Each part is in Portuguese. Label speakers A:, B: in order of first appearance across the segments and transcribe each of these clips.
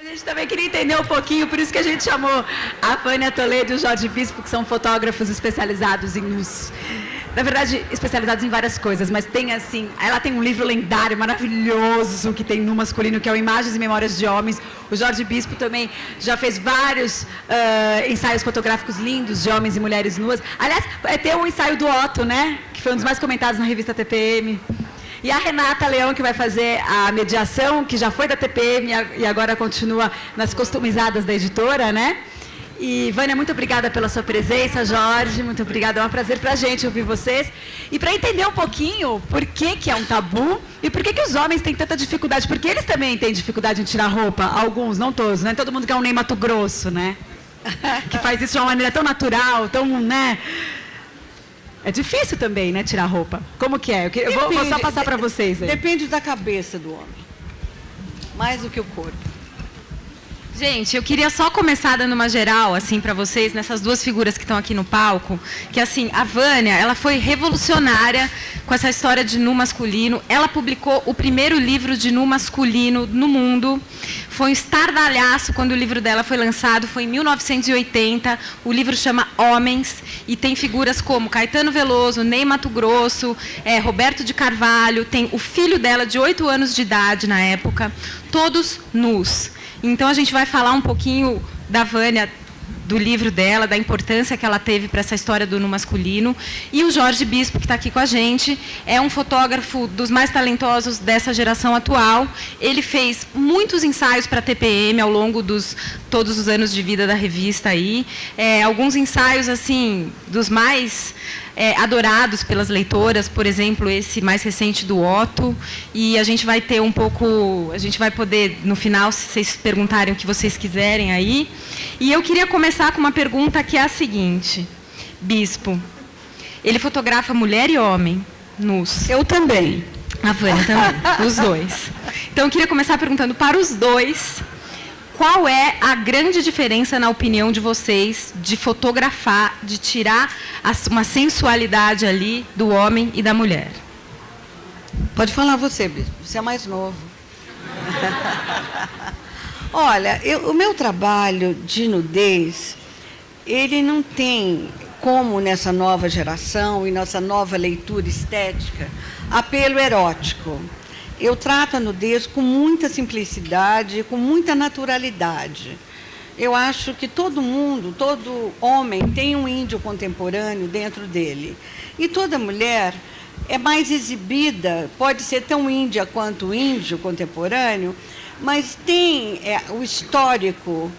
A: gente também queria entender um pouquinho, por isso que a gente chamou a Vânia Toledo e o Jorge Bispo, que são fotógrafos especializados em nus. Na verdade, especializados em várias coisas, mas tem assim, ela tem um livro lendário, maravilhoso, que tem nu masculino, que é o Imagens e Memórias de Homens. O Jorge Bispo também já fez vários ensaios fotográficos lindos de homens e mulheres nuas. Aliás, tem o ensaio do Otto, né? Que foi um dos mais comentados na revista TPM. E a Renata Leão, que vai fazer a mediação, que já foi da TPM e agora continua nas customizadas da editora, né? E, Vânia, muito obrigada pela sua presença. Jorge, muito obrigada. É um prazer para a gente ouvir vocês. E para entender um pouquinho por que é um tabu e por que os homens têm tanta dificuldade. Porque eles também têm dificuldade em tirar roupa. Alguns, não todos, né? Todo mundo quer um Ney Matogrosso, né? Que faz isso de uma maneira tão natural, tão, né? É difícil também, né, tirar roupa. Como que é? Eu vou só passar para vocês aí.
B: Depende da cabeça do homem. Mais do que o corpo.
C: Gente, eu queria só começar dando uma geral, assim, para vocês, nessas duas figuras que estão aqui no palco, que, assim, a Vânia, ela foi revolucionária com essa história de nu masculino. Ela publicou o primeiro livro de nu masculino no mundo. Foi um estardalhaço quando o livro dela foi lançado, foi em 1980. O livro chama Homens e tem figuras como Caetano Veloso, Ney Matogrosso, Roberto de Carvalho, tem o filho dela de 8 anos de idade na época, todos nus. Então, a gente vai falar um pouquinho da Vânia, do livro dela, da importância que ela teve para essa história do nu masculino. E o Jorge Bispo, que está aqui com a gente, é um fotógrafo dos mais talentosos dessa geração atual. Ele fez muitos ensaios para a TPM ao longo dos todos os anos de vida da revista aí. Alguns ensaios, assim, dos mais adorados pelas leitoras, por exemplo, esse mais recente do Otto. E a gente vai ter um pouco, a gente vai poder, no final, se vocês perguntarem o que vocês quiserem aí. E eu queria começar com uma pergunta que é a seguinte: Bispo, ele fotografa mulher e homem nus?
B: Eu também.
C: A Vânia também, os dois. Então, eu queria começar perguntando para os dois: qual é a grande diferença, na opinião de vocês, de fotografar, de tirar uma sensualidade ali do homem e da mulher?
B: Pode falar você, Bispo. Você é mais novo. Olha, o meu trabalho de nudez, ele não tem, como nessa nova geração e nossa nova leitura estética, apelo erótico. Eu trato a nudez com muita simplicidade, com muita naturalidade. Eu acho que todo mundo, todo homem tem um índio contemporâneo dentro dele. E toda mulher é mais exibida, pode ser tão índia quanto o índio contemporâneo, mas tem o histórico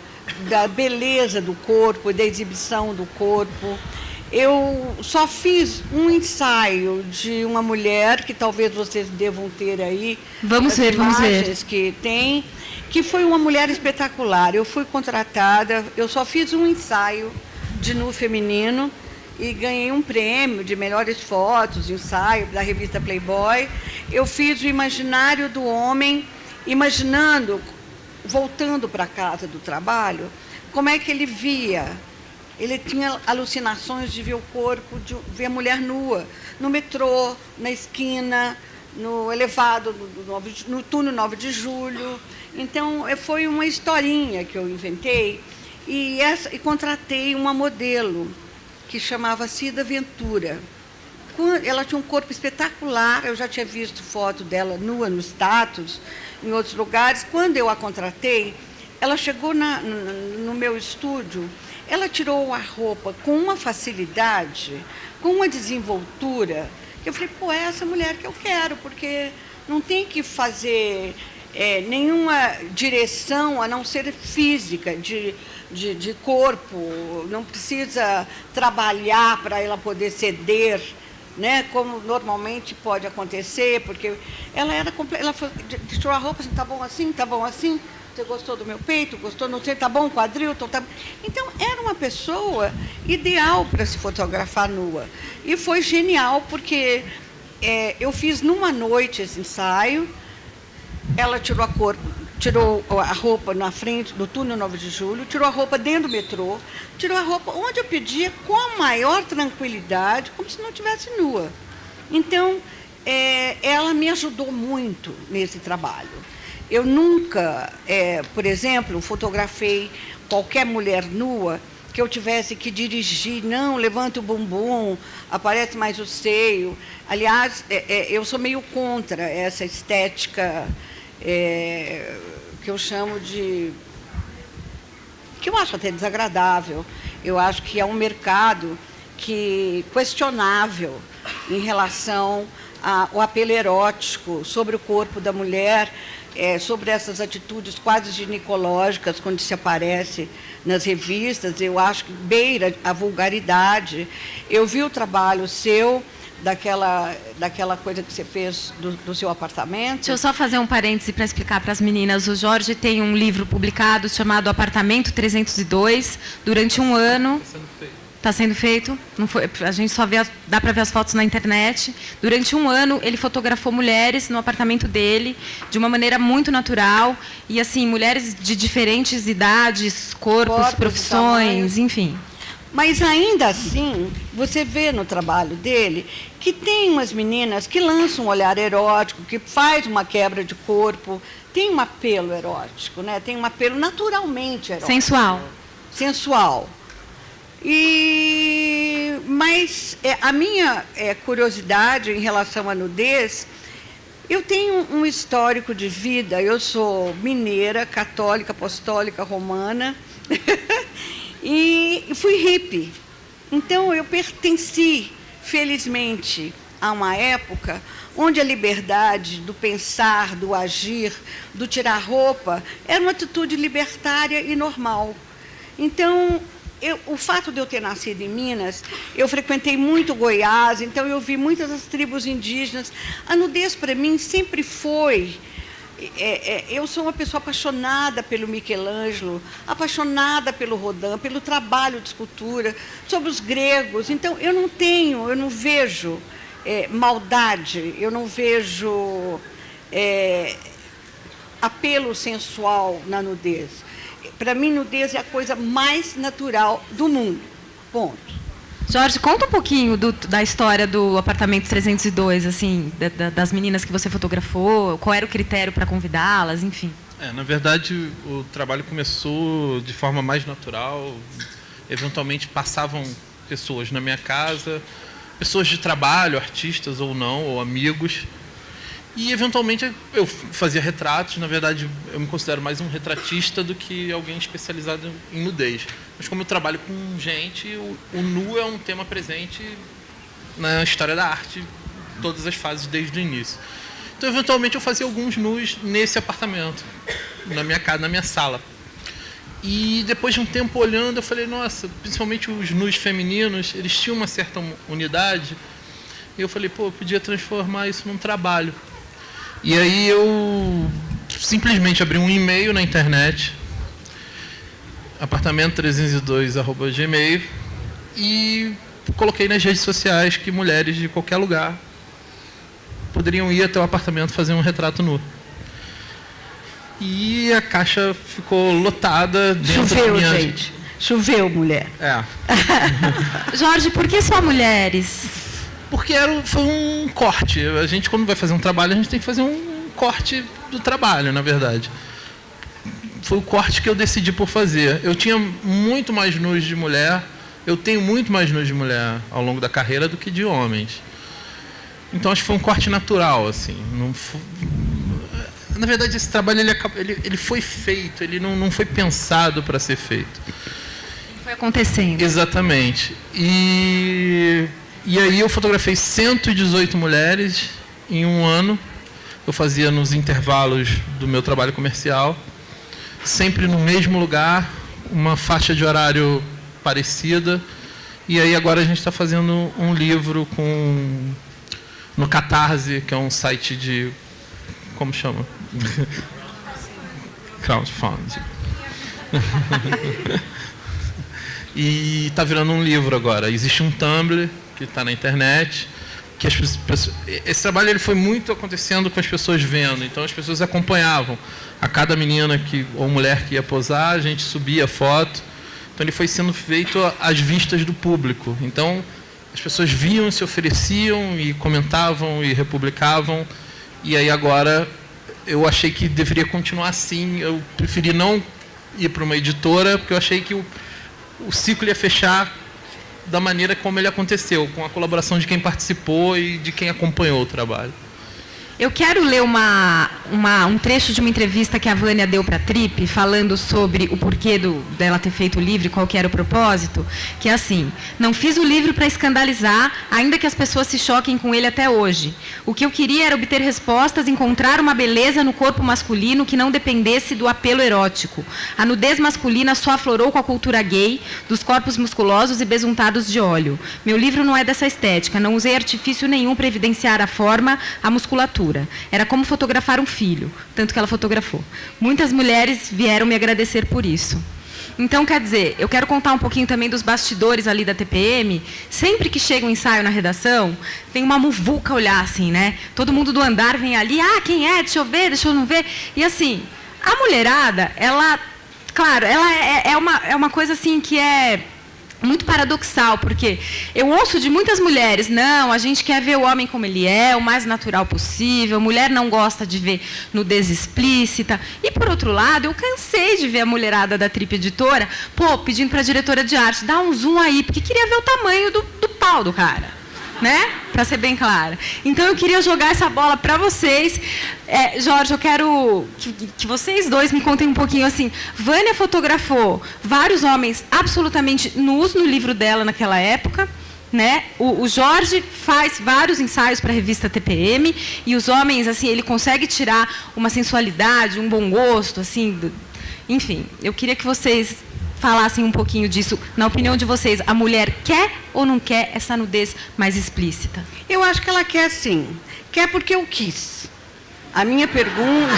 B: da beleza do corpo, da exibição do corpo. Eu só fiz um ensaio de uma mulher, que talvez vocês devam ter aí.
C: Vamos ver.
B: Que tem, que foi uma mulher espetacular. Eu fui contratada, eu só fiz um ensaio de nu feminino e ganhei um prêmio de melhores fotos, ensaio da revista Playboy. Eu fiz o imaginário do homem, imaginando, voltando para a casa do trabalho, como é que ele via. Ele tinha alucinações de ver o corpo, de ver a mulher nua, no metrô, na esquina, no elevado, no túnel 9 de julho. Então, foi uma historinha que eu inventei e contratei uma modelo que chamava Cida Ventura. Ela tinha um corpo espetacular, eu já tinha visto foto dela nua no status, em outros lugares. Quando eu a contratei, ela chegou no meu estúdio. Ela tirou a roupa com uma facilidade, com uma desenvoltura, que eu falei, pô, é essa mulher que eu quero, porque não tem que fazer nenhuma direção a não ser física, de corpo, não precisa trabalhar para ela poder ceder, né, como normalmente pode acontecer, porque ela tirou a roupa assim, tá bom assim, tá bom assim. Você gostou do meu peito? Gostou? Não sei, tá bom o quadril? Tá... Então, era uma pessoa ideal para se fotografar nua. E foi genial, porque eu fiz numa noite esse ensaio, ela tirou a roupa na frente do túnel 9 de julho, tirou a roupa dentro do metrô, tirou a roupa onde eu pedia com a maior tranquilidade, como se não estivesse nua. Então, ela me ajudou muito nesse trabalho. Eu nunca, por exemplo, fotografei qualquer mulher nua que eu tivesse que dirigir, não, levanta o bumbum, aparece mais o seio. Aliás, eu sou meio contra essa estética que eu chamo de... que eu acho até desagradável. Eu acho que é um mercado questionável em relação ao apelo erótico sobre o corpo da mulher, sobre essas atitudes quase ginecológicas quando se aparece nas revistas. Eu acho que beira a vulgaridade. Eu vi o trabalho seu, daquela coisa que você fez do seu apartamento.
C: Deixa eu só fazer um parêntese para explicar para as meninas. O Jorge tem um livro publicado chamado Apartamento 302, durante um ano. Está sendo feito. Não foi, a gente só dá para ver as fotos na internet. Durante um ano, ele fotografou mulheres no apartamento dele, de uma maneira muito natural. E, assim, mulheres de diferentes idades, corpos profissões, enfim.
B: Mas, ainda assim, você vê no trabalho dele que tem umas meninas que lançam um olhar erótico, que faz uma quebra de corpo, tem um apelo erótico, né? Tem um apelo naturalmente erótico. Sensual. Mas a minha curiosidade em relação à nudez, eu tenho um histórico de vida. Eu sou mineira, católica, apostólica, romana, e fui hippie. Então, eu pertenci, felizmente, a uma época onde a liberdade do pensar, do agir, do tirar roupa, era uma atitude libertária e normal. Então, o fato de eu ter nascido em Minas, eu frequentei muito Goiás, então eu vi muitas das tribos indígenas. A nudez, para mim, sempre foi... eu sou uma pessoa apaixonada pelo Michelangelo, apaixonada pelo Rodin, pelo trabalho de escultura, sobre os gregos. Então, eu não vejo maldade, eu não vejo apelo sensual na nudez. Para mim, nudez é a coisa mais natural do mundo. Ponto.
C: Jorge, conta um pouquinho da história do apartamento 302, assim, das meninas que você fotografou, qual era o critério para convidá-las, enfim.
D: Na verdade, o trabalho começou de forma mais natural. Eventualmente passavam pessoas na minha casa, pessoas de trabalho, artistas ou não, ou amigos. E, eventualmente, eu fazia retratos. Na verdade, eu me considero mais um retratista do que alguém especializado em nudez. Mas, como eu trabalho com gente, o nu é um tema presente na história da arte, todas as fases, desde o início. Então, eventualmente, eu fazia alguns nus nesse apartamento, na minha casa, na minha sala. E, depois de um tempo olhando, eu falei, nossa, principalmente os nus femininos, eles tinham uma certa unidade. E eu falei, eu podia transformar isso num trabalho. E aí eu simplesmente abri um e-mail na internet, apartamento302@gmail, e coloquei nas redes sociais que mulheres de qualquer lugar poderiam ir até o apartamento fazer um retrato nu. E a caixa ficou lotada dentro da minha...
B: gente. Choveu, mulher.
C: Jorge, por que só mulheres?
D: Porque foi um corte. A gente, quando vai fazer um trabalho, a gente tem que fazer um corte do trabalho, na verdade. Foi o corte que eu decidi por fazer. Eu tinha muito mais nus de mulher, eu tenho muito mais nus de mulher ao longo da carreira do que de homens. Então, acho que foi um corte natural, assim. Na verdade, esse trabalho ele foi feito, ele não foi pensado para ser feito.
C: Foi acontecendo.
D: Exatamente. E aí eu fotografei 118 mulheres em um ano. Eu fazia nos intervalos do meu trabalho comercial, sempre no mesmo lugar, uma faixa de horário parecida. E aí agora a gente está fazendo um livro no Catarse, que é um site de... como chama? Crowdfunding. E está virando um livro agora. Existe um Tumblr que está na internet, que esse trabalho ele foi muito acontecendo com as pessoas vendo, então as pessoas acompanhavam. A cada menina ou mulher que ia posar, a gente subia a foto, então ele foi sendo feito às vistas do público. Então as pessoas viam, se ofereciam e comentavam e republicavam, e aí agora eu achei que deveria continuar assim. Eu preferi não ir para uma editora, porque eu achei que o ciclo ia fechar da maneira como ele aconteceu, com a colaboração de quem participou e de quem acompanhou o trabalho.
C: Eu quero ler um trecho de uma entrevista que a Vânia deu para a Trip, falando sobre o porquê dela ter feito o livro e qual que era o propósito, que é assim: não fiz o livro para escandalizar, ainda que as pessoas se choquem com ele até hoje. O que eu queria era obter respostas, encontrar uma beleza no corpo masculino que não dependesse do apelo erótico. A nudez masculina só aflorou com a cultura gay, dos corpos musculosos e besuntados de óleo. Meu livro não é dessa estética, não usei artifício nenhum para evidenciar a forma, a musculatura. Era como fotografar um filho, tanto que ela fotografou. Muitas mulheres vieram me agradecer por isso. Então, quer dizer, eu quero contar um pouquinho também dos bastidores ali da TPM. Sempre que chega um ensaio na redação, tem uma muvuca olhar assim, né? Todo mundo do andar vem ali, quem é? Deixa eu ver, deixa eu não ver. E assim, a mulherada, ela, claro, ela é uma coisa assim que é muito paradoxal, porque eu ouço de muitas mulheres: não, a gente quer ver o homem como ele é, o mais natural possível, mulher não gosta de ver nudez explícita. E, por outro lado, eu cansei de ver a mulherada da Trip Editora, pedindo para a diretora de arte, dá um zoom aí, porque queria ver o tamanho do pau do cara, né? Para ser bem clara. Então, eu queria jogar essa bola para vocês. Jorge, eu quero que vocês dois me contem um pouquinho assim. Vânia fotografou vários homens absolutamente nus no livro dela naquela época, né? O Jorge faz vários ensaios para a revista TPM, e os homens, assim, ele consegue tirar uma sensualidade, um bom gosto, assim. Enfim, eu queria que vocês falassem um pouquinho disso. Na opinião de vocês, a mulher quer ou não quer essa nudez mais explícita?
B: Eu acho que ela quer, sim. Quer porque eu quis. A minha pergunta...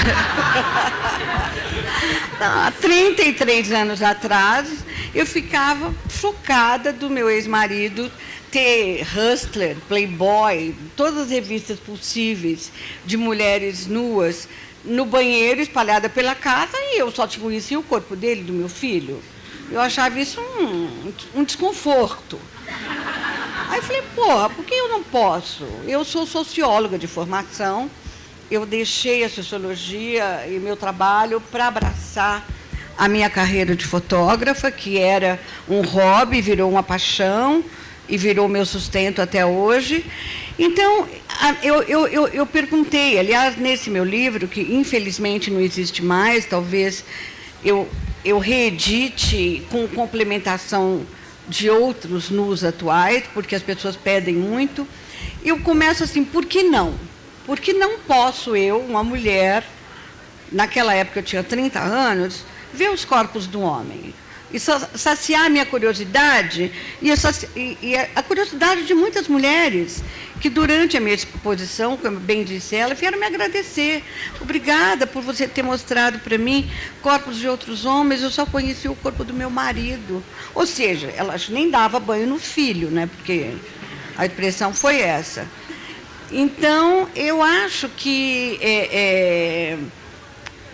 B: Há 33 anos atrás, eu ficava chocada do meu ex-marido ter Hustler, Playboy, todas as revistas possíveis de mulheres nuas no banheiro, espalhada pela casa, e eu só conhecia o corpo dele, do meu filho. Eu achava isso um desconforto. Aí eu falei, por que eu não posso? Eu sou socióloga de formação, eu deixei a sociologia e meu trabalho para abraçar a minha carreira de fotógrafa, que era um hobby, virou uma paixão e virou meu sustento até hoje. Então, eu perguntei, aliás, nesse meu livro, que infelizmente não existe mais, talvez eu reedite com complementação de outros nus atuais, porque as pessoas pedem muito. Eu começo assim, por que não? Por que não posso eu, uma mulher, naquela época eu tinha 30 anos, ver os corpos do homem? E saciar a minha curiosidade e a curiosidade de muitas mulheres que, durante a minha exposição, como bem disse ela, vieram me agradecer. Obrigada por você ter mostrado para mim corpos de outros homens, eu só conheci o corpo do meu marido. Ou seja, ela nem dava banho no filho, né? Porque a expressão foi essa. Então, eu acho que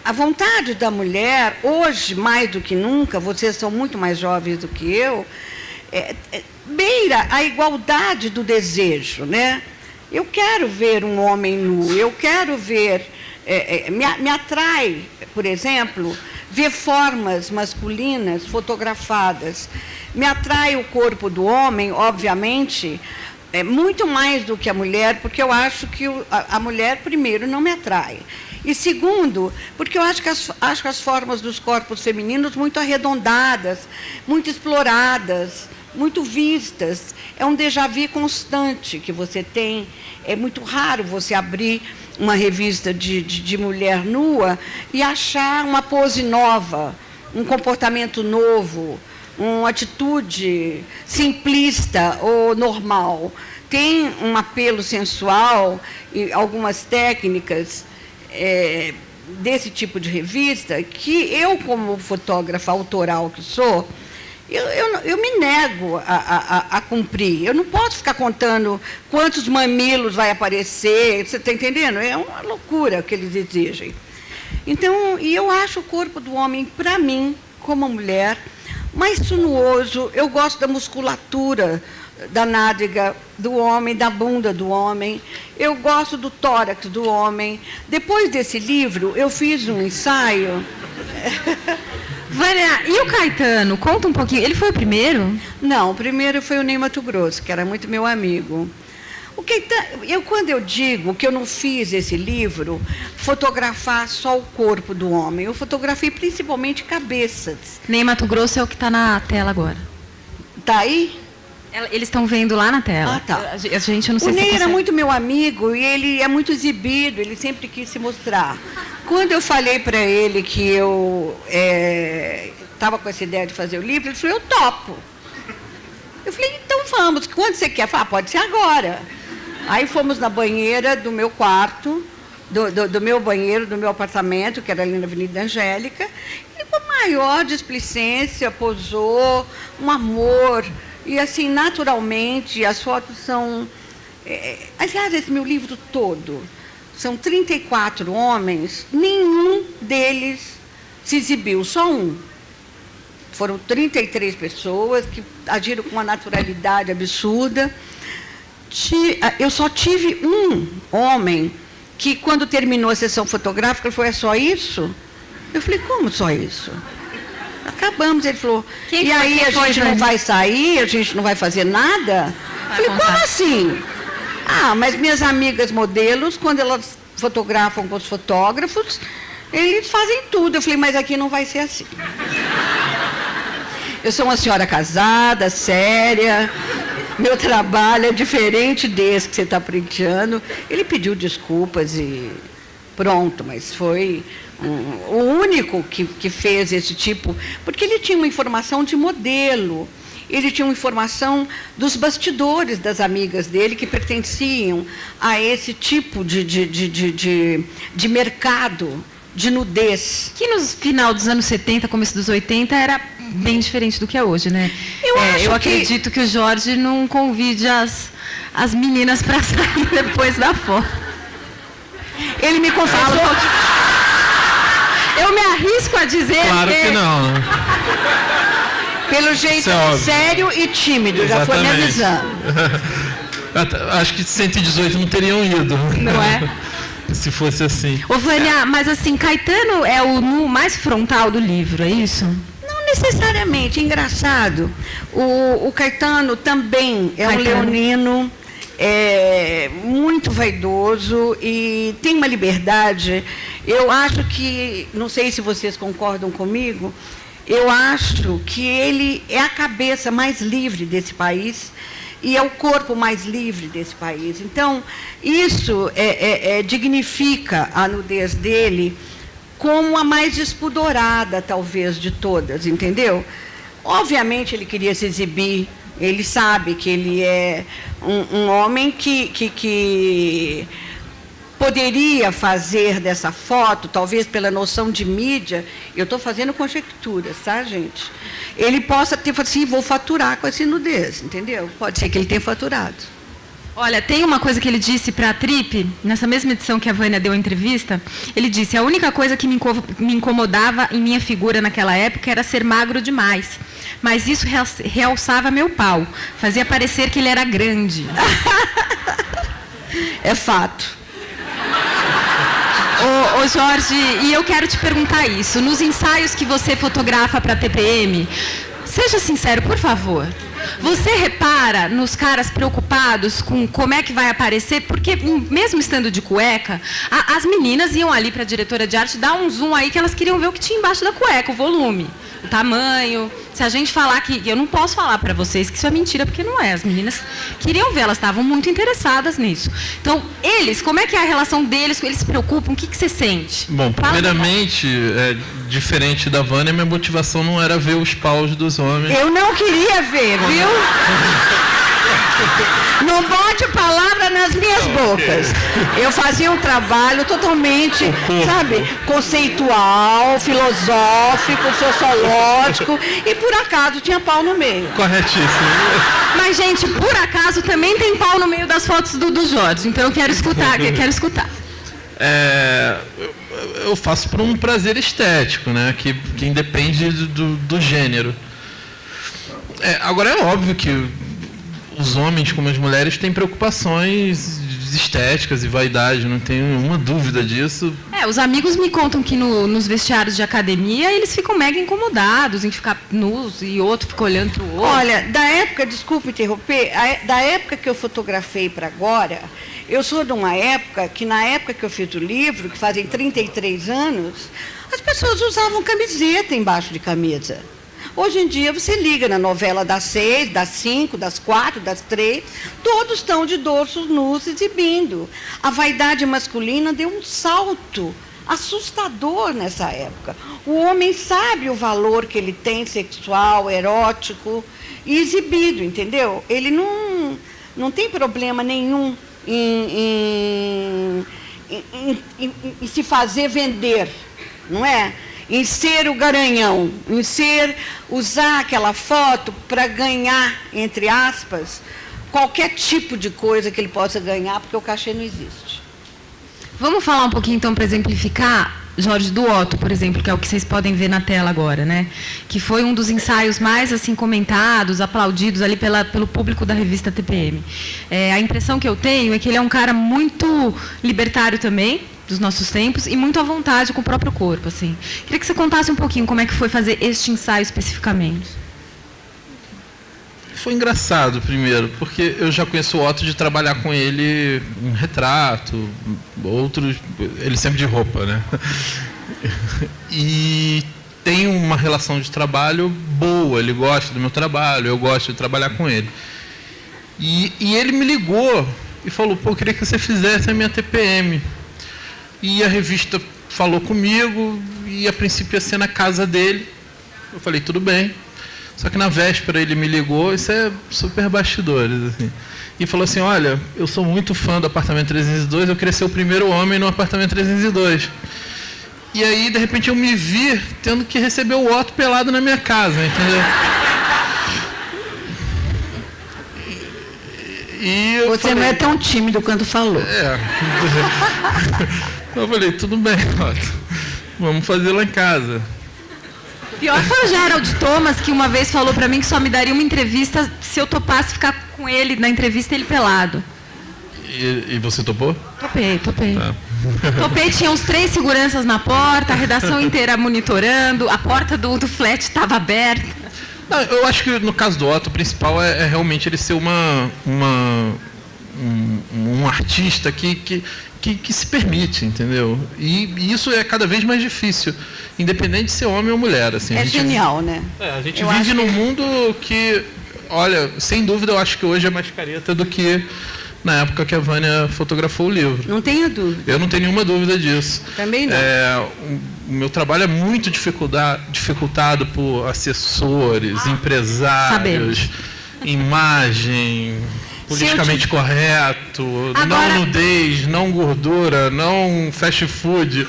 B: a vontade da mulher, hoje, mais do que nunca, vocês são muito mais jovens do que eu, beira a igualdade do desejo, né? Eu quero ver um homem nu, eu quero ver... me atrai, por exemplo, ver formas masculinas fotografadas. Me atrai o corpo do homem, obviamente, muito mais do que a mulher, porque eu acho que a mulher, primeiro, não me atrai. E segundo, porque eu acho que as formas dos corpos femininos muito arredondadas, muito exploradas, muito vistas. É um déjà-vu constante que você tem. É muito raro você abrir uma revista de mulher nua e achar uma pose nova, um comportamento novo, uma atitude simplista ou normal. Tem um apelo sensual e algumas técnicas desse tipo de revista que eu, como fotógrafa autoral que sou, eu me nego a cumprir. Eu não posso ficar contando quantos mamilos vai aparecer, você está entendendo? É uma loucura que eles exigem. Então, e eu acho o corpo do homem, para mim, como mulher, mais sinuoso. Eu gosto da musculatura da nádega do homem, da bunda do homem. Eu gosto do tórax do homem. Depois desse livro, eu fiz um ensaio.
C: Vânia, e o Caetano? Conta um pouquinho. Ele foi o primeiro?
B: Não, o primeiro foi o Ney Matogrosso, que era muito meu amigo. Quando eu digo que eu não fiz esse livro fotografar só o corpo do homem, eu fotografei principalmente cabeças.
C: Ney Matogrosso é o que está na tela agora.
B: Tá aí?
C: Eles estão vendo lá na tela.
B: Ah, tá.
C: A gente, eu não sei
B: O
C: se
B: Ney
C: consegue.
B: era muito meu amigo e ele é muito exibido, ele sempre quis se mostrar. Quando eu falei para ele que eu estava com essa ideia de fazer o livro, ele falou, eu topo. Eu falei, então vamos, quando você quer? Falei, pode ser agora. Aí fomos na banheira do meu quarto, do meu banheiro, do meu apartamento, que era ali na Avenida Angélica, e com a maior displicência, posou, um amor. E assim, naturalmente, as fotos são... aliás, esse meu livro todo, são 34 homens, nenhum deles se exibiu, só um. Foram 33 pessoas que agiram com uma naturalidade absurda. Eu só tive um homem que, quando terminou a sessão fotográfica, ele falou, é só isso? Eu falei, como só isso? Acabamos, ele falou, e aí a gente não vai sair, a gente não vai fazer nada? Eu falei, como assim? Ah, mas minhas amigas modelos, quando elas fotografam com os fotógrafos, eles fazem tudo. Eu falei, mas aqui não vai ser assim. Eu sou uma senhora casada, séria, meu trabalho é diferente desse que você está printeando. Ele pediu desculpas e pronto, mas foi o único que fez esse tipo, porque ele tinha uma informação de modelo, ele tinha uma informação dos bastidores das amigas dele que pertenciam a esse tipo de mercado de nudez.
C: Que no final dos anos 70, começo dos 80, era bem diferente do que é hoje, né? Eu acredito que o Jorge não convide as meninas para sair depois da foto.
B: Ele me confessou...
C: Eu me arrisco a dizer
D: Claro que não.
B: Pelo jeito,
D: Isso é óbvio.
B: sério e tímido, já foi me avisando.
D: Acho que 118 não teriam ido.
C: Não é?
D: Se fosse assim.
C: Ô, Vânia, mas assim, Caetano é o nu mais frontal do livro, é isso?
B: Não necessariamente, engraçado. O Caetano também é um leonino, muito vaidoso e tem uma liberdade. Eu acho que, não sei se vocês concordam comigo, eu acho que ele é a cabeça mais livre desse país e é o corpo mais livre desse país. Então, isso dignifica a nudez dele como a mais despudorada, talvez, de todas, entendeu? Obviamente, ele queria se exibir, ele sabe que ele é um homem que poderia fazer dessa foto, talvez pela noção de mídia, eu estou fazendo conjecturas, tá, gente? Ele possa ter falado assim, vou faturar com essa nudez, entendeu? Pode ser que ele tenha faturado.
C: Olha, tem uma coisa que ele disse para a Trip, nessa mesma edição que a Vânia deu a entrevista, ele disse, a única coisa que me incomodava em minha figura naquela época era ser magro demais, mas isso realçava meu pau, fazia parecer que ele era grande.
B: É fato.
C: Ô Jorge, e eu quero te perguntar isso. Nos ensaios que você fotografa para a TPM, seja sincero, por favor. Você repara nos caras preocupados com como é que vai aparecer? Porque mesmo estando de cueca, as meninas iam ali para a diretora de arte dar um zoom aí que elas queriam ver o que tinha embaixo da cueca, o volume, o tamanho. Se a gente falar que... Eu não posso falar para vocês que isso é mentira, porque não é. As meninas queriam ver, elas estavam muito interessadas nisso. Então, eles, como é que é a relação deles? Eles se preocupam? O que você sente?
D: Bom, primeiramente, diferente da Vânia, minha motivação não era ver os paus dos homens.
B: Eu não queria ver, viu? Não bote palavra nas minhas bocas. Eu fazia um trabalho totalmente, sabe, conceitual, filosófico, sociológico, e por acaso tinha pau no meio.
D: Corretíssimo.
C: Mas, gente, por acaso também tem pau no meio das fotos do Jorge, então eu quero escutar,
D: Eu faço por um prazer estético, né? Que independe do gênero. Agora é óbvio que os homens como as mulheres têm preocupações estéticas e vaidade, não tenho nenhuma dúvida disso.
C: Os amigos me contam que nos vestiários de academia eles ficam mega incomodados em ficar nus e outro fica olhando pro outro.
B: Olha, da época, desculpe interromper, da época que eu fotografei para agora, eu sou de uma época que, na época que eu fiz o livro, que fazem 33 anos, as pessoas usavam camiseta embaixo de camisa. Hoje em dia, você liga na novela das 6, das 5, das 4, das 3, todos estão de dorsos nus exibindo. A vaidade masculina deu um salto assustador nessa época. O homem sabe o valor que ele tem sexual, erótico e exibido, entendeu? Ele não tem problema nenhum em se fazer vender, não é? Em ser o garanhão, em usar aquela foto para ganhar, entre aspas, qualquer tipo de coisa que ele possa ganhar, porque o cachê não existe.
C: Vamos falar um pouquinho, então, para exemplificar, Jorge, do Otto, por exemplo, que é o que vocês podem ver na tela agora, né? Que foi um dos ensaios mais assim comentados, aplaudidos ali pelo público da revista TPM. A impressão que eu tenho é que ele é um cara muito libertário também, dos nossos tempos, e muito à vontade com o próprio corpo, assim. Queria que você contasse um pouquinho como é que foi fazer este ensaio especificamente.
D: Foi engraçado, primeiro, porque eu já conheço o Otto de trabalhar com ele um retrato, outros, ele sempre de roupa, né? E tem uma relação de trabalho boa, ele gosta do meu trabalho, eu gosto de trabalhar com ele. E ele me ligou e falou, pô, eu queria que você fizesse a minha TPM. E a revista falou comigo, e a princípio ia ser na casa dele. Eu falei, tudo bem. Só que na véspera ele me ligou, isso é super bastidores, assim. E falou assim, olha, eu sou muito fã do Apartamento 302, eu queria ser o primeiro homem no Apartamento 302. E aí, de repente, eu me vi tendo que receber o Otto pelado na minha casa, entendeu? E
B: você não é tão tímido quanto falou.
D: Eu falei, tudo bem, Otto, vamos fazer lá em casa.
C: Pior foi o Gerald Thomas, que uma vez falou pra mim que só me daria uma entrevista se eu topasse ficar com ele na entrevista, ele pelado.
D: E você topou?
C: Topei.
D: Tá.
C: Topei, tinha uns 3 seguranças na porta, a redação inteira monitorando, a porta do flat estava aberta.
D: Não, eu acho que no caso do Otto, o principal é realmente ele ser um artista que se permite, entendeu? E isso é cada vez mais difícil, independente de ser homem ou mulher. Assim,
B: genial, né?
D: A gente vive num mundo que, olha, sem dúvida, eu acho que hoje é mais careta do que na época que a Vânia fotografou o livro.
B: Não tenho dúvida.
D: Eu não tenho nenhuma dúvida disso.
B: Também não.
D: O meu trabalho é muito dificultado por assessores, empresários, imagem, politicamente correto,
C: Agora...
D: não nudez, não gordura, não fast food,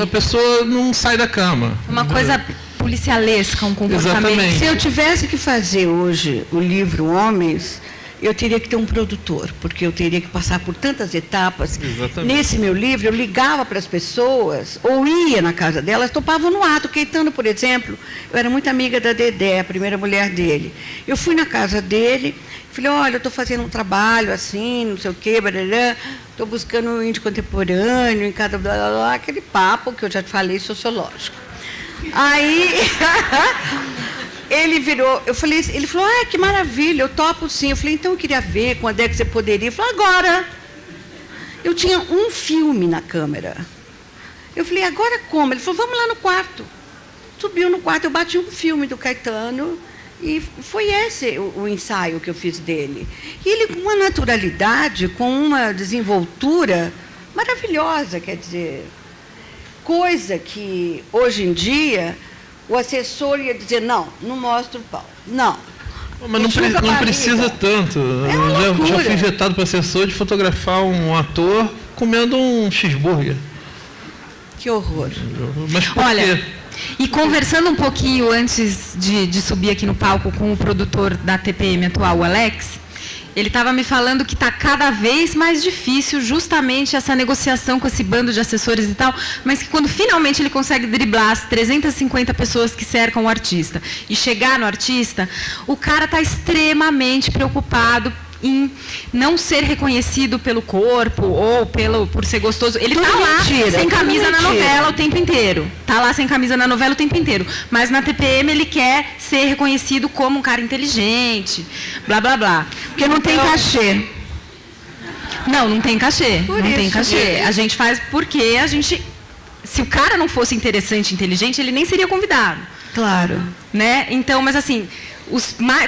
D: a pessoa não sai da cama.
C: Uma coisa policialesca, um comportamento.
D: Exatamente.
B: Se eu tivesse que fazer hoje o livro Homens, eu teria que ter um produtor, porque eu teria que passar por tantas etapas.
D: Exatamente.
B: Nesse meu livro, eu ligava para as pessoas, ou ia na casa delas, topavam no ato. Caetano, por exemplo, eu era muito amiga da Dedé, a primeira mulher dele. Eu fui na casa dele, falei, olha, eu estou fazendo um trabalho assim, não sei o quê, estou buscando um índio contemporâneo, em cada blá, blá, blá, aquele papo que eu já te falei, sociológico. Aí... Ele virou, ele falou, que maravilha, eu topo sim. Eu falei, então eu queria ver quando é que você poderia. Ele falou, agora. Eu tinha um filme na câmera. Eu falei, agora como? Ele falou, vamos lá no quarto. Subiu no quarto, eu bati um filme do Caetano e foi esse o ensaio que eu fiz dele. E ele com uma naturalidade, com uma desenvoltura maravilhosa, quer dizer, coisa que hoje em dia... O assessor ia dizer, não mostra o pau. Não.
D: Mas não precisa tanto. Eu já fui vetado para assessor de fotografar um ator comendo um cheeseburger.
B: Que horror.
D: Mas por
C: Olha,
D: quê?
C: E conversando um pouquinho antes de subir aqui no palco com o produtor da TPM atual, o Alex, Ele estava me falando que está cada vez mais difícil justamente essa negociação com esse bando de assessores e tal, mas que quando finalmente ele consegue driblar as 350 pessoas que cercam o artista e chegar no artista, o cara está extremamente preocupado em não ser reconhecido pelo corpo ou por ser gostoso. Ele está lá sem camisa na novela o tempo inteiro. Está lá sem camisa na novela o tempo inteiro. Mas na TPM ele quer ser reconhecido como um cara inteligente, blá, blá, blá.
B: Porque não tem cachê.
C: Não tem cachê.
B: Por
C: não tem
B: isso.
C: cachê. A gente faz porque a gente... Se o cara não fosse interessante e inteligente, ele nem seria convidado.
B: Claro.
C: Né? Então, mas assim...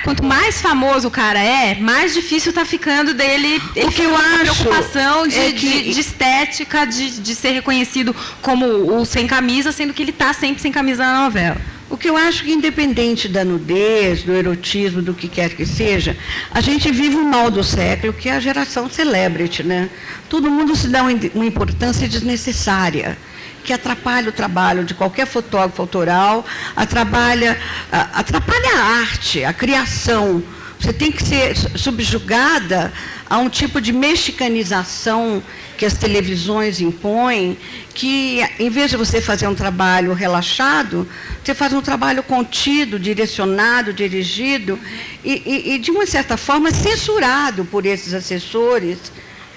C: quanto mais famoso o cara é, mais difícil está ficando dele.
B: O que eu acho
C: preocupação de,
B: é que...
C: de estética, de ser reconhecido como o sem camisa, sendo que ele está sempre sem camisa na novela.
B: O que eu acho que, independente da nudez, do erotismo, do que quer que seja, a gente vive o mal do século, que é a geração celebrity, né? Todo mundo se dá uma importância desnecessária, que atrapalha o trabalho de qualquer fotógrafo autoral, atrapalha a arte, a criação. Você tem que ser subjugada a um tipo de mexicanização que as televisões impõem, que, em vez de você fazer um trabalho relaxado, você faz um trabalho contido, direcionado, dirigido, e de uma certa forma, censurado por esses assessores,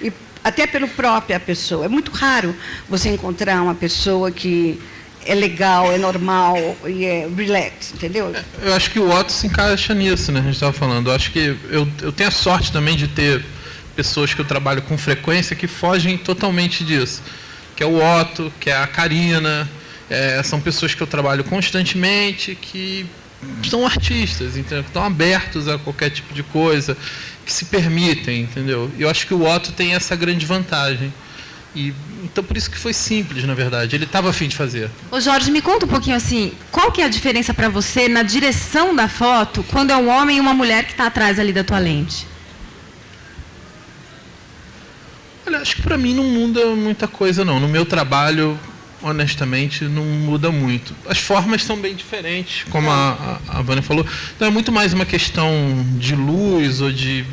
B: e até pela própria pessoa. É muito raro você encontrar uma pessoa que é legal, é normal e é relax, entendeu?
D: Eu acho que o Otto se encaixa nisso, né? A gente estava falando. Eu acho que eu tenho a sorte também de ter pessoas que eu trabalho com frequência que fogem totalmente disso. Que é o Otto, que é a Karina, são pessoas que eu trabalho constantemente, que são artistas, entendeu? Que estão abertos a qualquer tipo de coisa, que se permitem, entendeu? E eu acho que o Otto tem essa grande vantagem. Então, por isso que foi simples, na verdade. Ele estava a fim de fazer.
C: Ô Jorge, me conta um pouquinho assim, qual que é a diferença para você na direção da foto, quando é um homem e uma mulher que está atrás ali da tua lente?
D: Olha, acho que para mim não muda muita coisa, não. No meu trabalho, honestamente, não muda muito. As formas são bem diferentes, como a Vânia falou. Então, é muito mais uma questão de luz ou de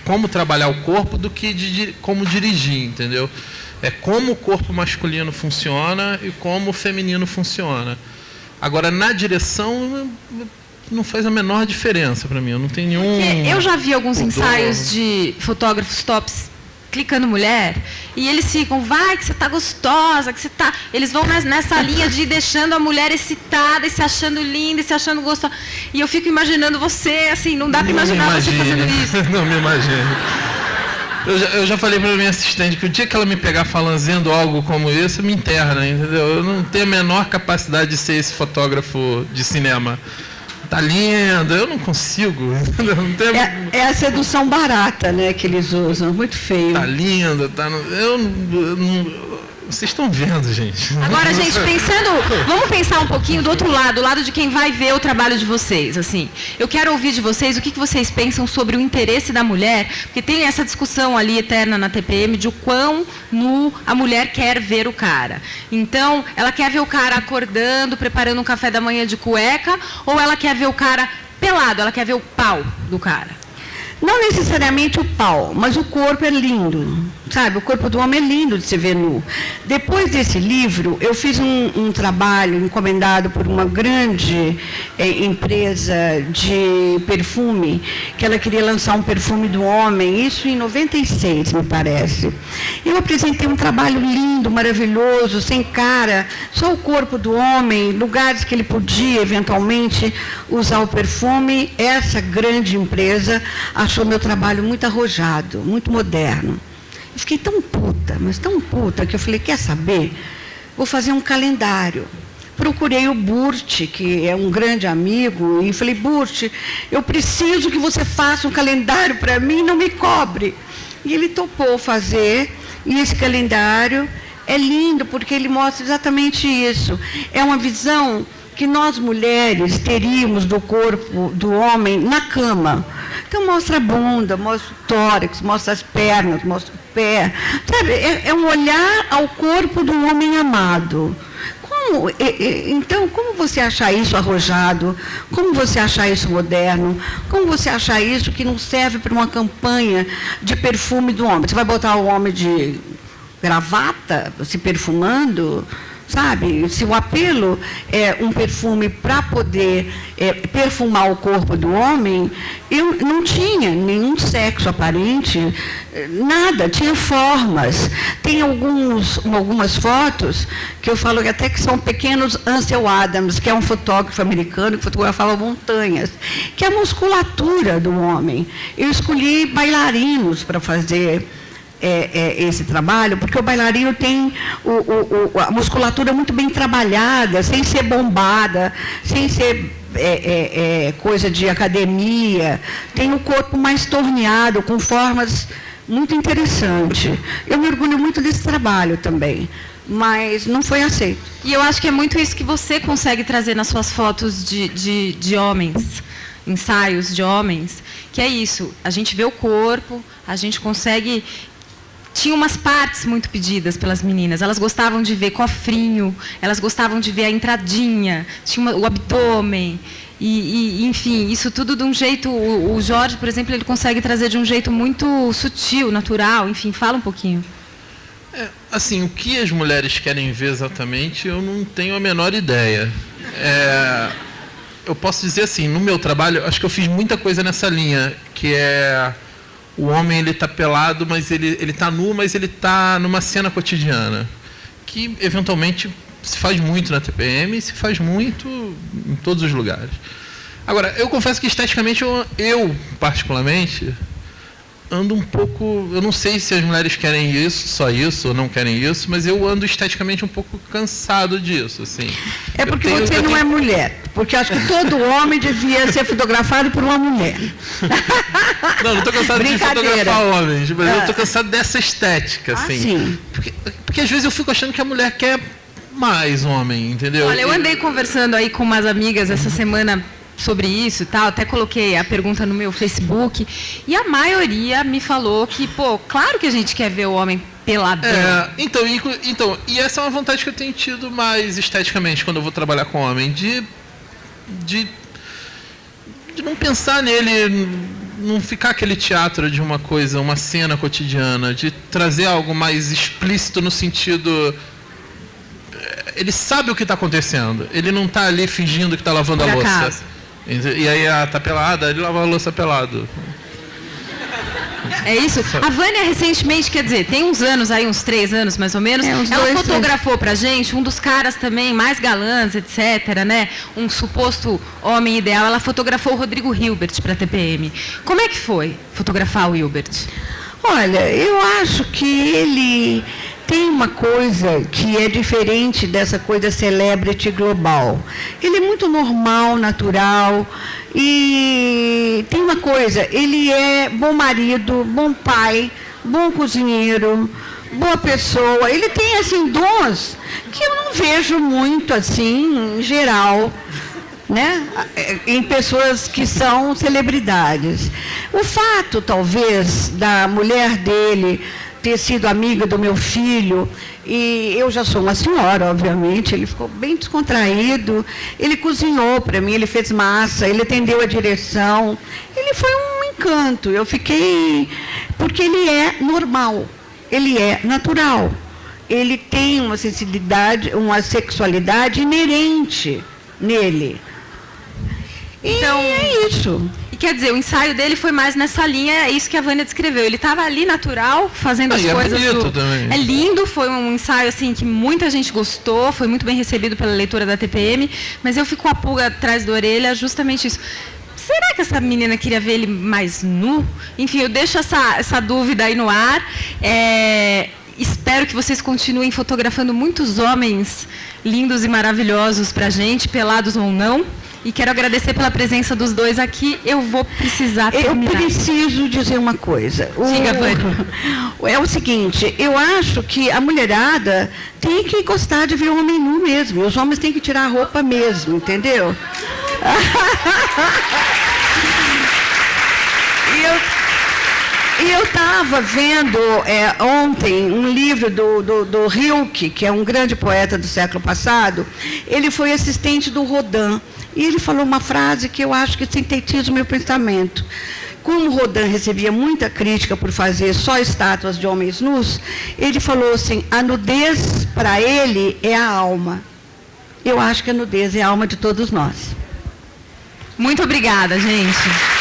D: como trabalhar o corpo do que de como dirigir, entendeu? É como o corpo masculino funciona e como o feminino funciona. Agora, na direção, não faz a menor diferença para mim. Eu não tenho nenhum...
C: Porque eu já vi alguns ensaios de fotógrafos tops clicando mulher, e eles ficam, vai que você tá gostosa, que você tá... Eles vão nessa linha de ir deixando a mulher excitada, e se achando linda, e se achando gostosa. E eu fico imaginando você, assim, não dá para imaginar você fazendo isso.
D: Não me imagino. Eu já falei para minha assistente que o dia que ela me pegar fazendo algo como isso, me interna, entendeu? Eu não tenho a menor capacidade de ser esse fotógrafo de cinema. Tá lindo, eu não consigo. Não tenho...
B: É a sedução barata, né, que eles usam, muito feio.
D: Tá lindo, tá... Eu não... Vocês estão vendo, gente.
C: Agora, gente, vamos pensar um pouquinho do outro lado, do lado de quem vai ver o trabalho de vocês, assim. Eu quero ouvir de vocês o que vocês pensam sobre o interesse da mulher, porque tem essa discussão ali eterna na TPM de o quão nu a mulher quer ver o cara. Então, ela quer ver o cara acordando, preparando um café da manhã de cueca, ou ela quer ver o cara pelado, ela quer ver o pau do cara?
B: Não necessariamente o pau, mas o corpo é lindo, sabe? O corpo do homem é lindo de se ver nu. Depois desse livro, eu fiz um trabalho encomendado por uma grande empresa de perfume, que ela queria lançar um perfume do homem, isso em 96, me parece. Eu apresentei um trabalho lindo, maravilhoso, sem cara, só o corpo do homem, lugares que ele podia, eventualmente, usar o perfume. Essa grande empresa achou meu trabalho muito arrojado, muito moderno. Eu fiquei tão puta, mas tão puta, que eu falei, quer saber? Vou fazer um calendário. Procurei o Burt, que é um grande amigo, e falei, Burt, eu preciso que você faça um calendário para mim, não me cobre. E ele topou fazer, e esse calendário é lindo, porque ele mostra exatamente isso. É uma visão que nós mulheres teríamos do corpo do homem na cama. Então mostra a bunda, mostra o tórax, mostra as pernas, mostra o pé. Sabe, é um olhar ao corpo do homem amado. Com Como você achar isso arrojado? Como você achar isso moderno? Como você achar isso que não serve para uma campanha de perfume do homem? Você vai botar o homem de gravata se perfumando? Sabe? Se o apelo é um perfume para poder perfumar o corpo do homem, eu não tinha nenhum sexo aparente, nada, tinha formas. Tem algumas fotos que eu falo até que são pequenos Ansel Adams, que é um fotógrafo americano que fotografava montanhas, que é a musculatura do homem. Eu escolhi bailarinos para fazer esse trabalho, porque o bailarino tem a musculatura muito bem trabalhada, sem ser bombada, sem ser coisa de academia, tem o corpo mais torneado, com formas muito interessantes. Eu me orgulho muito desse trabalho também, mas não foi aceito.
C: E eu acho que é muito isso que você consegue trazer nas suas fotos de homens, ensaios de homens, que é isso, a gente vê o corpo, a gente consegue... Tinha umas partes muito pedidas pelas meninas. Elas gostavam de ver cofrinho, elas gostavam de ver a entradinha, tinha o abdômen. Enfim, isso tudo de um jeito... O Jorge, por exemplo, ele consegue trazer de um jeito muito sutil, natural. Enfim, fala um pouquinho.
D: Assim, o que as mulheres querem ver exatamente, eu não tenho a menor ideia. Eu posso dizer assim, no meu trabalho, acho que eu fiz muita coisa nessa linha, que é... O homem, ele está pelado, mas ele está nu, mas ele está numa cena cotidiana. Que, eventualmente, se faz muito na TPM e se faz muito em todos os lugares. Agora, eu confesso que, esteticamente, eu particularmente, ando um pouco... Eu não sei se as mulheres querem isso, só isso, ou não querem isso, mas eu ando esteticamente um pouco cansado disso, assim.
B: É porque você não é mulher. Porque acho que todo homem devia ser fotografado por uma mulher.
D: Não estou cansado de fotografar homens, mas eu estou cansado dessa estética, assim.
B: Sim.
D: Porque às vezes eu fico achando que a mulher quer mais homem, entendeu?
C: Olha, eu andei conversando aí com umas amigas essa semana sobre isso e tal, até coloquei a pergunta no meu Facebook, e a maioria me falou que, claro que a gente quer ver o homem peladão.
D: Então, e essa é uma vontade que eu tenho tido mais esteticamente quando eu vou trabalhar com homem, de não pensar nele, não ficar aquele teatro de uma coisa, uma cena cotidiana, de trazer algo mais explícito no sentido... Ele sabe o que está acontecendo, ele não está ali fingindo que está lavando a louça. E aí está pelada, ele lava a louça pelado.
C: É isso? A Vânia recentemente, quer dizer, tem uns anos aí, uns 3 anos mais ou menos, ela fotografou pra gente um dos caras também mais galãs, etc, né? Um suposto homem ideal. Ela fotografou o Rodrigo Hilbert pra TPM. Como é que foi fotografar o Hilbert?
B: Olha, eu acho que ele tem uma coisa que é diferente dessa coisa celebrity global. Ele é muito normal, natural, e tem uma coisa, ele é bom marido, bom pai, bom cozinheiro, boa pessoa. Ele tem, assim, dons que eu não vejo muito, assim, em geral, né? Em pessoas que são celebridades. O fato, talvez, da mulher dele ter sido amiga do meu filho, e eu já sou uma senhora, obviamente, ele ficou bem descontraído, ele cozinhou para mim, ele fez massa, ele atendeu a direção, ele foi um encanto. Eu fiquei... Porque ele é normal, ele é natural, ele tem uma sensibilidade, uma sexualidade inerente nele. Então, é isso.
C: E quer dizer, o ensaio dele foi mais nessa linha, é isso que a Vânia descreveu. Ele estava ali natural, fazendo as coisas.
D: É bonito também.
C: É lindo, foi um ensaio assim que muita gente gostou, foi muito bem recebido pela leitora da TPM, mas eu fico com a pulga atrás da orelha, justamente isso. Será que essa menina queria ver ele mais nu? Enfim, eu deixo essa dúvida aí no ar. Espero que vocês continuem fotografando muitos homens lindos e maravilhosos pra gente, pelados ou não. E quero agradecer pela presença dos dois aqui. Eu vou precisar terminar.
B: Eu preciso dizer uma coisa.
C: Diga, Vânia.
B: É o seguinte, eu acho que a mulherada tem que gostar de ver o homem nu mesmo. E os homens têm que tirar a roupa mesmo, entendeu? E eu estava vendo ontem um livro do Rilke, que é um grande poeta do século passado. Ele foi assistente do Rodin. E ele falou uma frase que eu acho que sintetiza o meu pensamento. Como Rodin recebia muita crítica por fazer só estátuas de homens nus, ele falou assim, a nudez para ele é a alma. Eu acho que a nudez é a alma de todos nós.
C: Muito obrigada, gente.